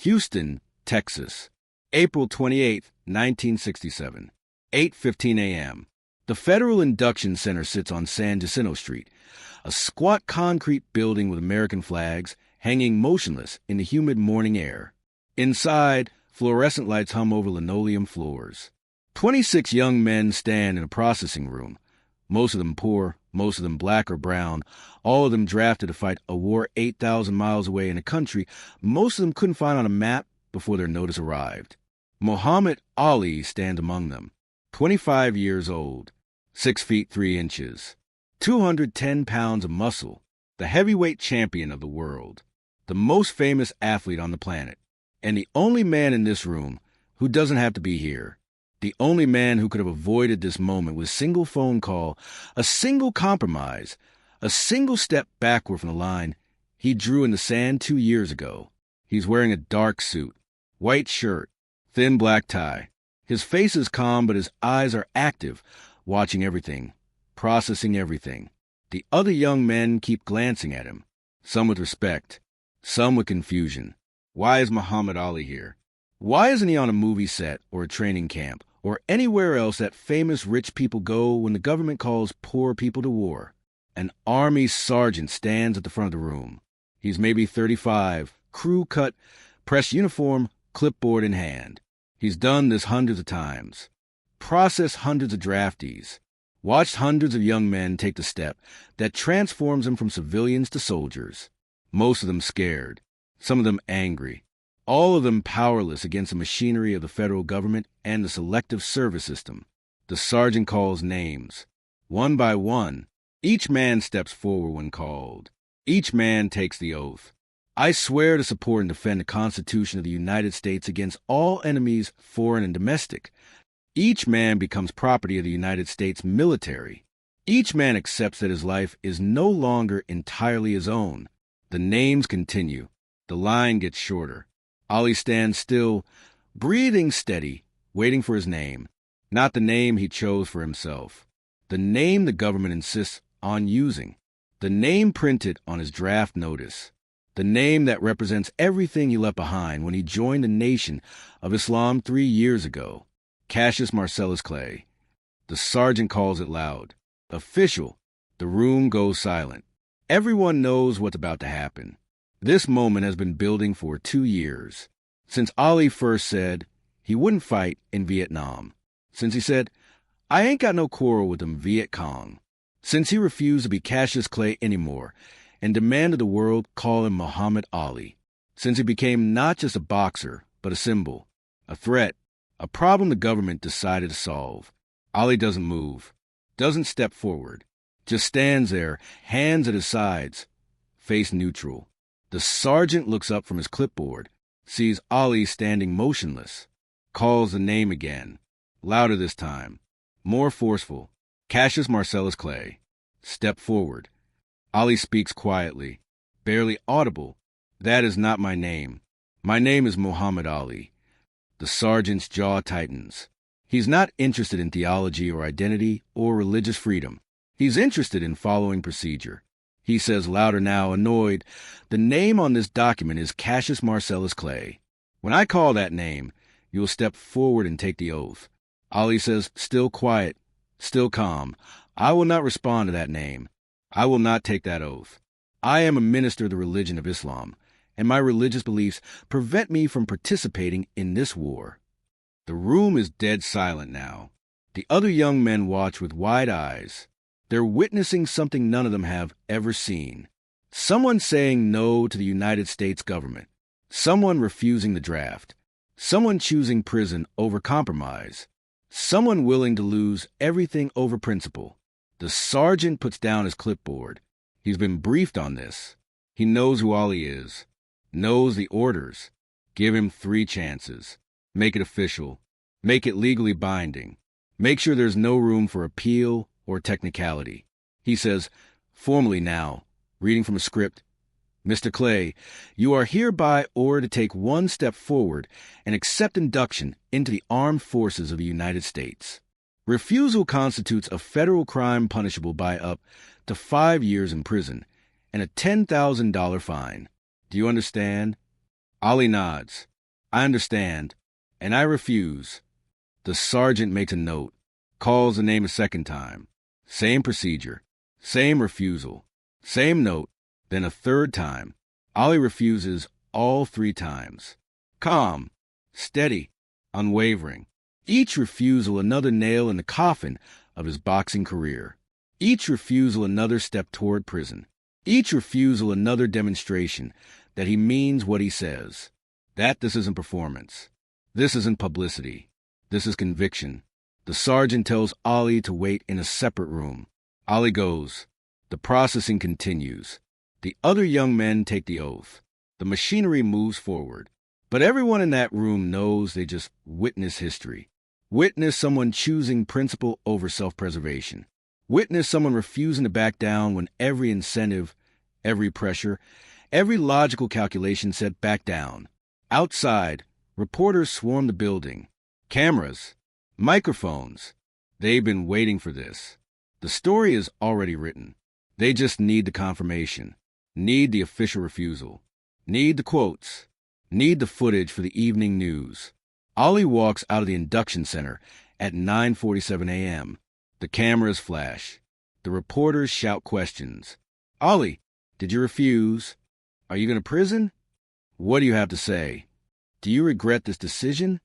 Houston, Texas, April 28, 1967, 8:15 a.m. The Federal Induction Center sits on San Jacinto Street, a squat concrete building with American flags hanging motionless in the humid morning air. Inside, fluorescent lights hum over linoleum floors. 26 young men stand in a processing room, most of them poor, most of them black or brown, all of them drafted to fight a war 8,000 miles away in a country most of them couldn't find on a map before their notice arrived. Muhammad Ali stands among them, 25 years old, 6 feet 3 inches, 210 pounds of muscle, the heavyweight champion of the world, the most famous athlete on the planet, and the only man in this room who doesn't have to be here. The only man who could have avoided this moment with a single phone call, a single compromise, a single step backward from the line he drew in the sand 2 years ago. He's wearing a dark suit, white shirt, thin black tie. His face is calm, but his eyes are active, watching everything, processing everything. The other young men keep glancing at him, some with respect, some with confusion. Why is Muhammad Ali here? Why isn't he on a movie set or a training camp or anywhere else that famous rich people go when the government calls poor people to war? An army sergeant stands at the front of the room. He's maybe 35, crew cut, press uniform, clipboard in hand. He's done this hundreds of times. Processed hundreds of draftees. Watched hundreds of young men take the step that transforms them from civilians to soldiers. Most of them scared. Some of them angry. All of them powerless against the machinery of the federal government and the selective service system. The sergeant calls names. One by one, each man steps forward when called. Each man takes the oath. I swear to support and defend the Constitution of the United States against all enemies, foreign and domestic. Each man becomes property of the United States military. Each man accepts that his life is no longer entirely his own. The names continue. The line gets shorter. Ali stands still, breathing steady, waiting for his name. Not the name he chose for himself. The name the government insists on using. The name printed on his draft notice. The name that represents everything he left behind when he joined the Nation of Islam 3 years ago. Cassius Marcellus Clay. The sergeant calls it loud. Official. The room goes silent. Everyone knows what's about to happen. This moment has been building for 2 years. Since Ali first said he wouldn't fight in Vietnam. Since he said, I ain't got no quarrel with them Viet Cong. Since he refused to be Cassius Clay anymore and demanded the world call him Muhammad Ali. Since he became not just a boxer, but a symbol, a threat, a problem the government decided to solve. Ali doesn't move, doesn't step forward, just stands there, hands at his sides, face neutral. The sergeant looks up from his clipboard, sees Ali standing motionless, calls the name again, louder this time, more forceful. Cassius Marcellus Clay. Step forward. Ali speaks quietly, barely audible. That is not my name. My name is Muhammad Ali. The sergeant's jaw tightens. He's not interested in theology or identity or religious freedom. He's interested in following procedure. He says louder now, annoyed, the name on this document is Cassius Marcellus Clay. When I call that name, you will step forward and take the oath. Ali says, still quiet, still calm, I will not respond to that name. I will not take that oath. I am a minister of the religion of Islam, and my religious beliefs prevent me from participating in this war. The room is dead silent now. The other young men watch with wide eyes. They're witnessing something none of them have ever seen. Someone saying no to the United States government. Someone refusing the draft. Someone choosing prison over compromise. Someone willing to lose everything over principle. The sergeant puts down his clipboard. He's been briefed on this. He knows who Ali is. Knows the orders. Give him 3 chances. Make it official. Make it legally binding. Make sure there's no room for appeal or technicality. He says, formally now, reading from a script, Mr. Clay, you are hereby ordered to take 1 step forward and accept induction into the armed forces of the United States. Refusal constitutes a federal crime punishable by up to 5 years in prison and a $10,000 fine. Do you understand? Ali nods. I understand, and I refuse. The sergeant makes a note, calls the name a second time. Same procedure, same refusal, same note, then a third time. Ollie refuses all 3 times. Calm, steady, unwavering. Each refusal another nail in the coffin of his boxing career. Each refusal another step toward prison. Each refusal another demonstration that he means what he says. That this isn't performance. This isn't publicity. This is conviction. The sergeant tells Ollie to wait in a separate room. Ollie goes. The processing continues. The other young men take the oath. The machinery moves forward. But everyone in that room knows they just witness history. Witness someone choosing principle over self-preservation. Witness someone refusing to back down when every incentive, every pressure, every logical calculation said back down. Outside, reporters swarm the building. Cameras, microphones. They've been waiting for this. The story is already written. They just need the confirmation, need the official refusal, need the quotes, need the footage for the evening news. Ollie walks out of the induction center at 9:47 a.m. The cameras flash. The reporters shout questions. Ollie, did you refuse? Are you going to prison? What do you have to say? Do you regret this decision?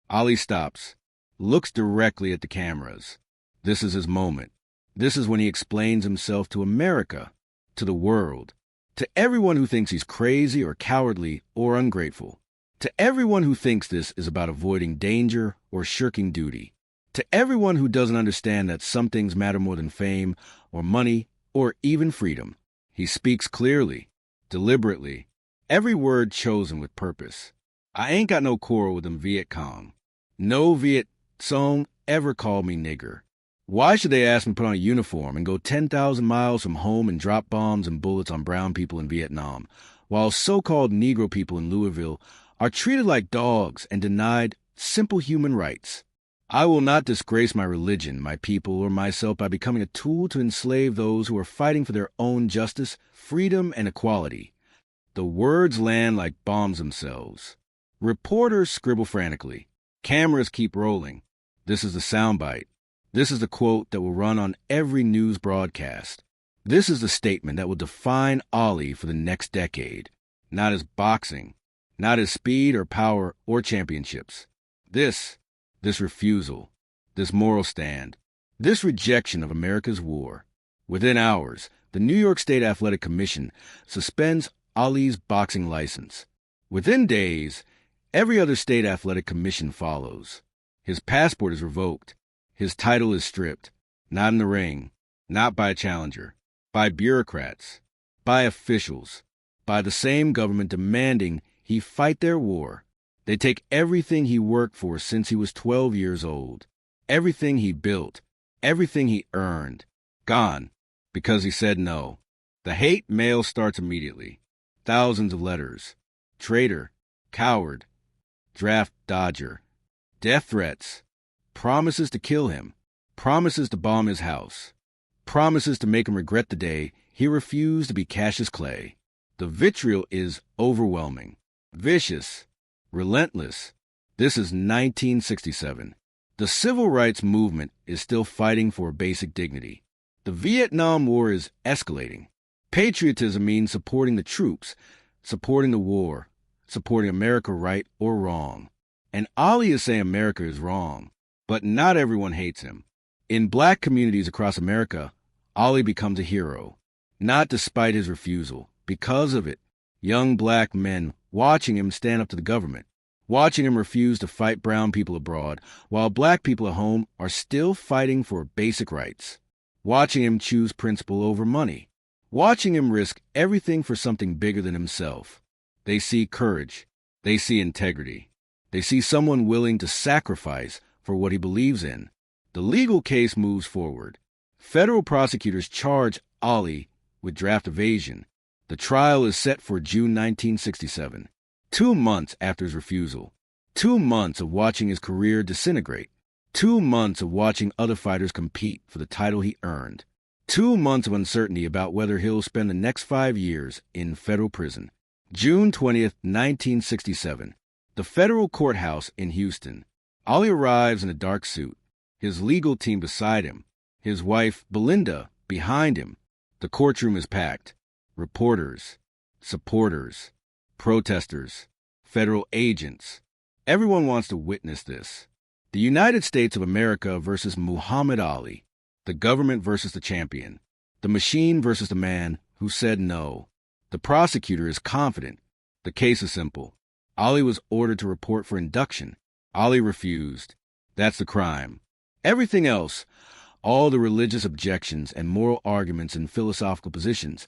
Ollie stops, looks directly at the cameras. This is his moment. This is when he explains himself to America, to the world, to everyone who thinks he's crazy or cowardly or ungrateful, to everyone who thinks this is about avoiding danger or shirking duty, to everyone who doesn't understand that some things matter more than fame or money or even freedom. He speaks clearly, deliberately, every word chosen with purpose. I ain't got no quarrel with them Viet Cong. No Viet Cong ever called me nigger. Why should they ask me to put on a uniform and go 10,000 miles from home and drop bombs and bullets on brown people in Vietnam, while so-called Negro people in Louisville are treated like dogs and denied simple human rights? I will not disgrace my religion, my people, or myself by becoming a tool to enslave those who are fighting for their own justice, freedom, and equality. The words land like bombs themselves. Reporters scribble frantically. Cameras keep rolling. This is the soundbite. This is the quote that will run on every news broadcast. This is the statement that will define Ollie for the next decade. Not his boxing, not his speed or power or championships. This refusal, this moral stand, this rejection of America's war. Within hours, the New York State Athletic Commission suspends Ollie's boxing license. Within days, every other state athletic commission follows. His passport is revoked. His title is stripped. Not in the ring, not by a challenger, by bureaucrats, by officials, by the same government demanding he fight their war. They take everything he worked for since he was 12 years old, everything he built, everything he earned, gone, because he said no. The hate mail starts immediately. Thousands of letters. Traitor, coward, draft dodger, death threats, promises to kill him, promises to bomb his house, promises to make him regret the day he refused to be Cassius Clay. The vitriol is overwhelming, vicious, relentless. This is 1967. The civil rights movement is still fighting for basic dignity. The Vietnam War is escalating. Patriotism means supporting the troops, supporting the war, supporting America right or wrong. And Ollie is saying America is wrong. But not everyone hates him. In black communities across America, Ollie becomes a hero. Not despite his refusal. Because of it, young black men watching him stand up to the government, watching him refuse to fight brown people abroad, while black people at home are still fighting for basic rights, watching him choose principle over money, watching him risk everything for something bigger than himself. They see courage. They see integrity. They see someone willing to sacrifice for what he believes in. The legal case moves forward. Federal prosecutors charge Ollie with draft evasion. The trial is set for June 1967, 2 months after his refusal, 2 months of watching his career disintegrate, 2 months of watching other fighters compete for the title he earned, 2 months of uncertainty about whether he'll spend the next 5 years in federal prison. June 20th, 1967. The federal courthouse in Houston. Ali arrives in a dark suit, his legal team beside him, his wife, Belinda, behind him. The courtroom is packed. Reporters, supporters, protesters, federal agents. Everyone wants to witness this. The United States of America versus Muhammad Ali. The government versus the champion. The machine versus the man who said no. The prosecutor is confident. The case is simple. Ali was ordered to report for induction. Ali refused. That's the crime. Everything else, all the religious objections and moral arguments and philosophical positions,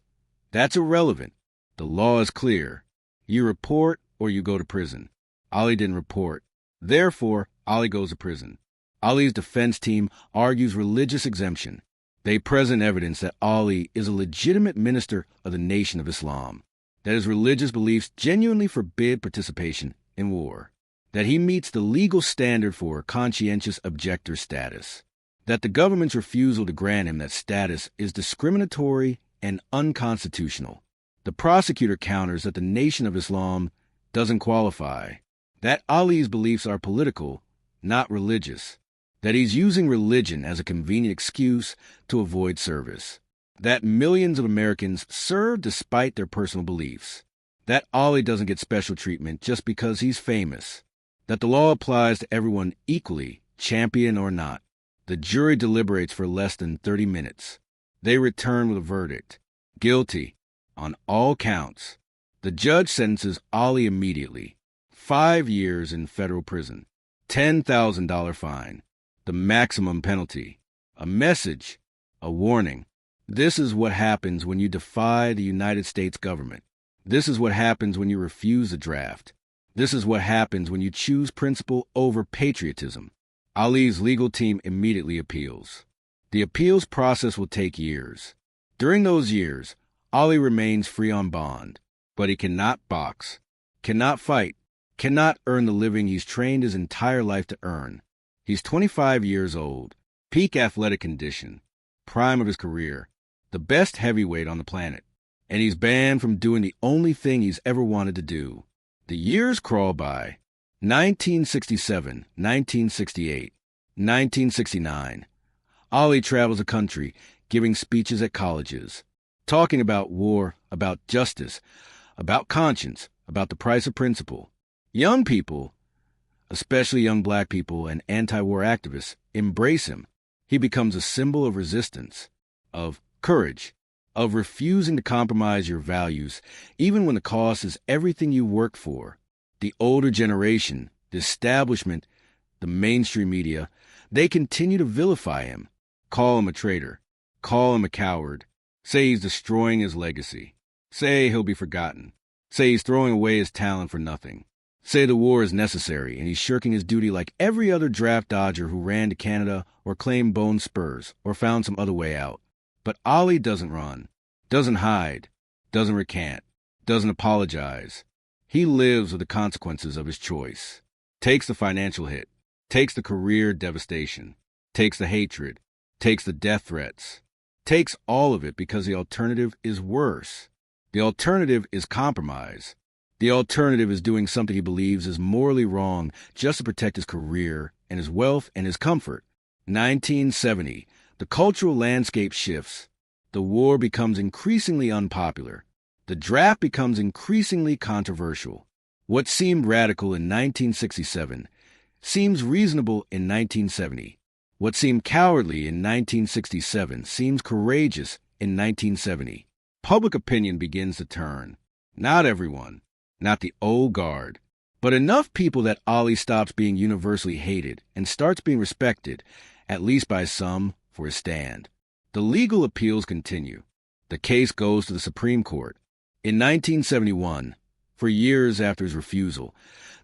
that's irrelevant. The law is clear. You report or you go to prison. Ali didn't report. Therefore, Ali goes to prison. Ali's defense team argues religious exemption. They present evidence that Ali is a legitimate minister of the Nation of Islam, that his religious beliefs genuinely forbid participation in war, that he meets the legal standard for conscientious objector status, that the government's refusal to grant him that status is discriminatory and unconstitutional. The prosecutor counters that the Nation of Islam doesn't qualify, that Ali's beliefs are political, not religious, that he's using religion as a convenient excuse to avoid service, that millions of Americans serve despite their personal beliefs, that Ali doesn't get special treatment just because he's famous, that the law applies to everyone equally, champion or not. The jury deliberates for less than 30 minutes. They return with a verdict. Guilty on all counts. The judge sentences Ali immediately. 5 years in federal prison. $10,000 fine. The maximum penalty. A message. A warning. This is what happens when you defy the United States government. This is what happens when you refuse the draft. This is what happens when you choose principle over patriotism. Ali's legal team immediately appeals. The appeals process will take years. During those years, Ali remains free on bond, but he cannot box, cannot fight, cannot earn the living he's trained his entire life to earn. He's 25 years old, peak athletic condition, prime of his career, the best heavyweight on the planet, and he's banned from doing the only thing he's ever wanted to do. The years crawl by. 1967, 1968, 1969. Ali travels the country, giving speeches at colleges, talking about war, about justice, about conscience, about the price of principle. Young people, especially young black people and anti-war activists, embrace him. He becomes a symbol of resistance, of courage, of refusing to compromise your values, even when the cost is everything you work for. The older generation, the establishment, the mainstream media, they continue to vilify him, call him a traitor, call him a coward, say he's destroying his legacy, say he'll be forgotten, say he's throwing away his talent for nothing, say the war is necessary and he's shirking his duty like every other draft dodger who ran to Canada or claimed bone spurs or found some other way out. But Ali doesn't run, doesn't hide, doesn't recant, doesn't apologize. He lives with the consequences of his choice, takes the financial hit, takes the career devastation, takes the hatred, takes the death threats, takes all of it because the alternative is worse. The alternative is compromise. The alternative is doing something he believes is morally wrong just to protect his career and his wealth and his comfort. 1970, the cultural landscape shifts. The war becomes increasingly unpopular. The draft becomes increasingly controversial. What seemed radical in 1967 seems reasonable in 1970. What seemed cowardly in 1967 seems courageous in 1970. Public opinion begins to turn. Not everyone, not the old guard, but enough people that Ali stops being universally hated and starts being respected, at least by some, for his stand. The legal appeals continue. The case goes to the Supreme Court. In 1971, for years after his refusal,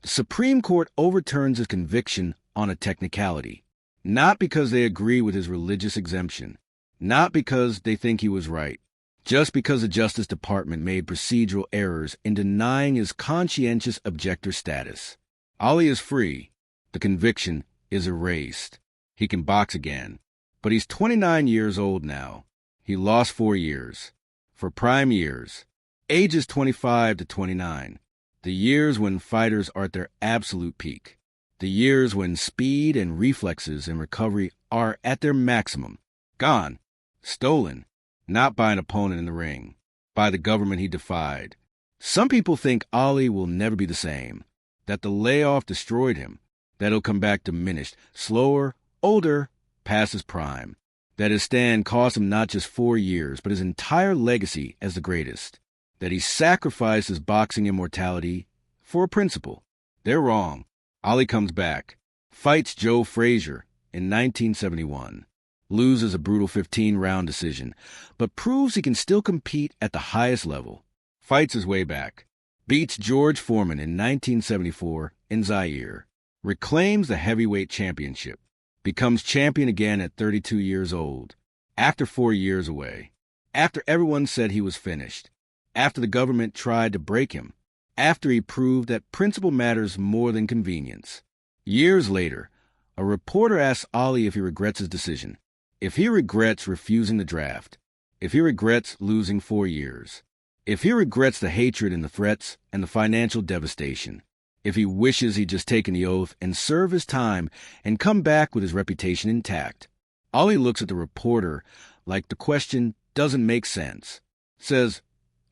the Supreme Court overturns his conviction on a technicality, not because they agree with his religious exemption, not because they think he was right, just because the Justice Department made procedural errors in denying his conscientious objector status. Ali is free. The conviction is erased. He can box again. But he's 29 years old now. He lost 4 years. For prime years. Ages 25 to 29. The years when fighters are at their absolute peak. The years when speed and reflexes and recovery are at their maximum. Gone. Stolen. Not by an opponent in the ring. By the government he defied. Some people think Ali will never be the same. That the layoff destroyed him. That he'll come back diminished, slower, older, past his prime. That his stand cost him not just 4 years, but his entire legacy as the greatest. That he sacrificed his boxing immortality for a principle. They're wrong. Ali comes back, fights Joe Frazier in 1971, loses a brutal 15-round decision, but proves he can still compete at the highest level. Fights his way back, beats George Foreman in 1974 in Zaire, reclaims the heavyweight championship, becomes champion again at 32 years old, after 4 years away, after everyone said he was finished, after the government tried to break him, after he proved that principle matters more than convenience. Years later, a reporter asks Ali if he regrets his decision, if he regrets refusing the draft, if he regrets losing 4 years, if he regrets the hatred and the threats and the financial devastation, if he wishes he'd just taken the oath and serve his time and come back with his reputation intact. Ali looks at the reporter like the question doesn't make sense. Says,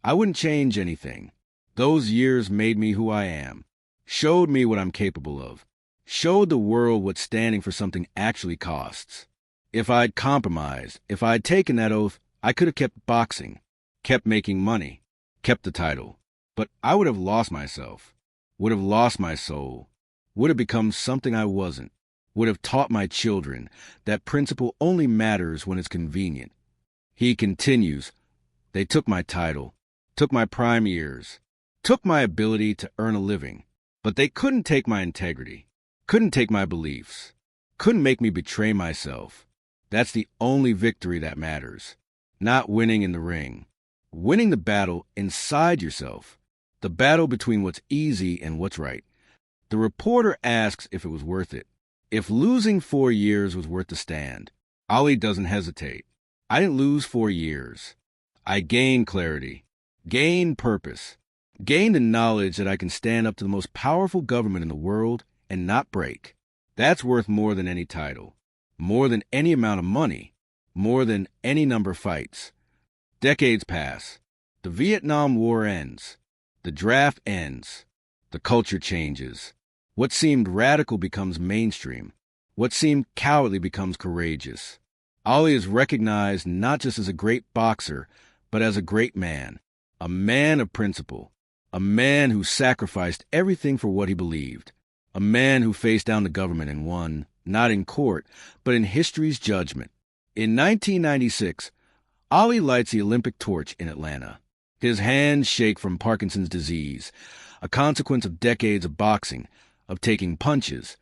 I wouldn't change anything. Those years made me who I am, showed me what I'm capable of, showed the world what standing for something actually costs. If I'd compromised, if I'd taken that oath, I could have kept boxing, kept making money, kept the title. But I would have lost myself, would have lost my soul, would have become something I wasn't, would have taught my children that principle only matters when it's convenient. He continues, they took my title, took my prime years, took my ability to earn a living, but they couldn't take my integrity, couldn't take my beliefs, couldn't make me betray myself. That's the only victory that matters. Not winning in the ring. Winning the battle inside yourself. The battle between what's easy and what's right. The reporter asks if it was worth it. If losing 4 years was worth the stand. Ali doesn't hesitate. I didn't lose 4 years. I gained clarity, gained purpose, gained the knowledge that I can stand up to the most powerful government in the world and not break. That's worth more than any title, more than any amount of money, more than any number of fights. Decades pass. The Vietnam War ends. The draft ends. The culture changes. What seemed radical becomes mainstream. What seemed cowardly becomes courageous. Ali is recognized not just as a great boxer, but as a great man. A man of principle. A man who sacrificed everything for what he believed. A man who faced down the government and won, not in court, but in history's judgment. In 1996, Ali lights the Olympic torch in Atlanta. His hands shake from Parkinson's disease, a consequence of decades of boxing, of taking punches,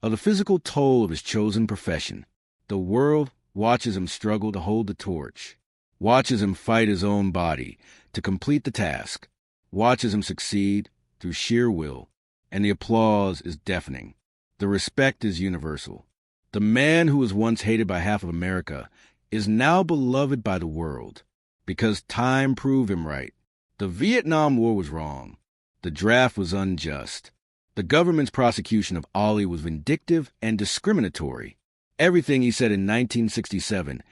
of the physical toll of his chosen profession. The world watches him struggle to hold the torch, watches him fight his own body to complete the task, watches him succeed through sheer will, and the applause is deafening. The respect is universal. The man who was once hated by half of America is now beloved by the world, because time proved him right. The Vietnam War was wrong. The draft was unjust. The government's prosecution of Ali was vindictive and discriminatory. Everything he said in 1967,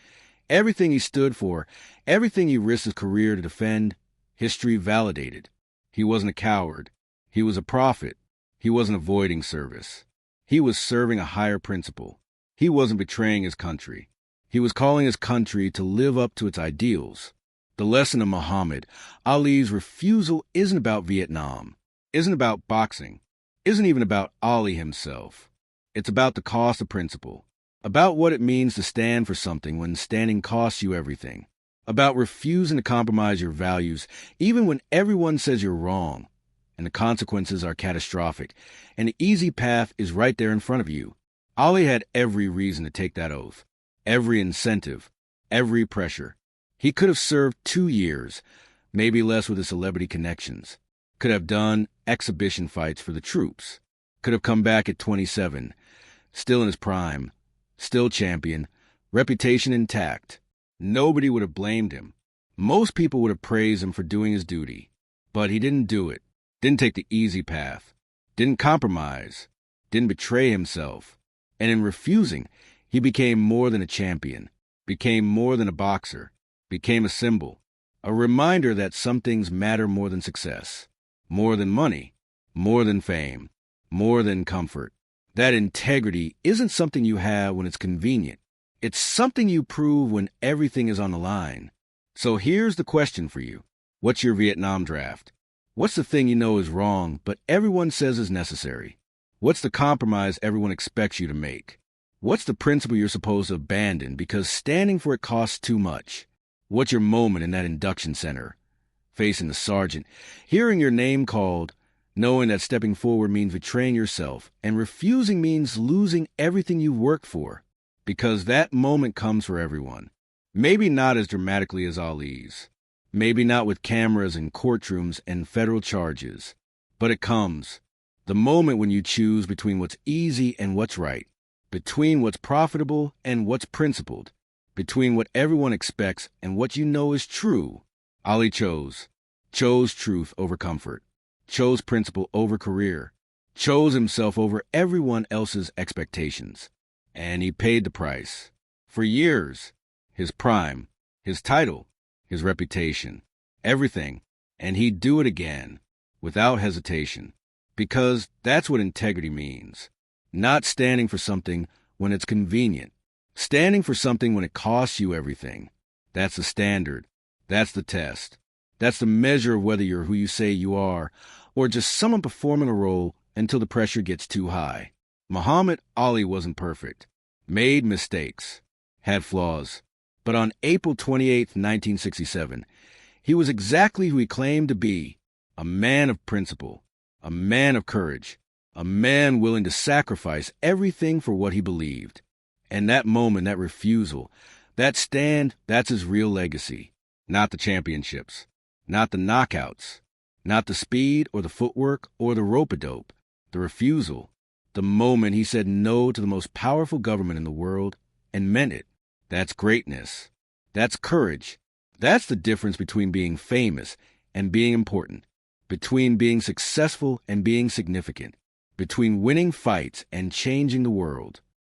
everything he stood for, everything he risked his career to defend, history validated. He wasn't a coward. He was a prophet. He wasn't avoiding service. He was serving a higher principle. He wasn't betraying his country. He was calling his country to live up to its ideals. The lesson of Muhammad Ali's refusal isn't about Vietnam, isn't about boxing, isn't even about Ali himself. It's about the cost of principle, about what it means to stand for something when standing costs you everything, about refusing to compromise your values even when everyone says you're wrong, and the consequences are catastrophic, and the easy path is right there in front of you. Ali had every reason to take that oath, every incentive, every pressure. He could have served 2 years, maybe less with his celebrity connections, could have done exhibition fights for the troops, could have come back at 27, still in his prime, still champion, reputation intact. Nobody would have blamed him. Most people would have praised him for doing his duty, but he didn't do it. didn't take the easy path, didn't compromise, didn't betray himself. And in refusing, he became more than a champion, became more than a boxer, became a symbol, a reminder that some things matter more than success, more than money, more than fame, more than comfort. That integrity isn't something you have when it's convenient. It's something you prove when everything is on the line. So here's the question for you. What's your Vietnam draft? What's the thing you know is wrong, but everyone says is necessary? What's the compromise everyone expects you to make? What's the principle you're supposed to abandon because standing for it costs too much? What's your moment in that induction center? Facing the sergeant, hearing your name called, knowing that stepping forward means betraying yourself, and refusing means losing everything you've worked for. Because that moment comes for everyone. Maybe not as dramatically as Ali's. Maybe not with cameras and courtrooms and federal charges. But it comes. The moment when you choose between what's easy and what's right. Between what's profitable and what's principled. Between what everyone expects and what you know is true. Ali chose. Chose truth over comfort. Chose principle over career. Chose himself over everyone else's expectations. And he paid the price. For years. His prime. His title. His reputation. Everything. And he'd do it again. Without hesitation. Because that's what integrity means. Not standing for something when it's convenient. Standing for something when it costs you everything. That's the standard. That's the test. That's the measure of whether you're who you say you are, or just someone performing a role until the pressure gets too high. Muhammad Ali wasn't perfect. Made mistakes. Had flaws. But on April 28, 1967, he was exactly who he claimed to be. A man of principle. A man of courage. A man willing to sacrifice everything for what he believed. And that moment, that refusal, that stand, that's his real legacy. Not the championships. Not the knockouts. Not the speed or the footwork or the rope-a-dope. The refusal. The moment he said no to the most powerful government in the world and meant it. That's greatness. That's courage. That's the difference between being famous and being important. Between being successful and being significant. Between winning fights and changing the world.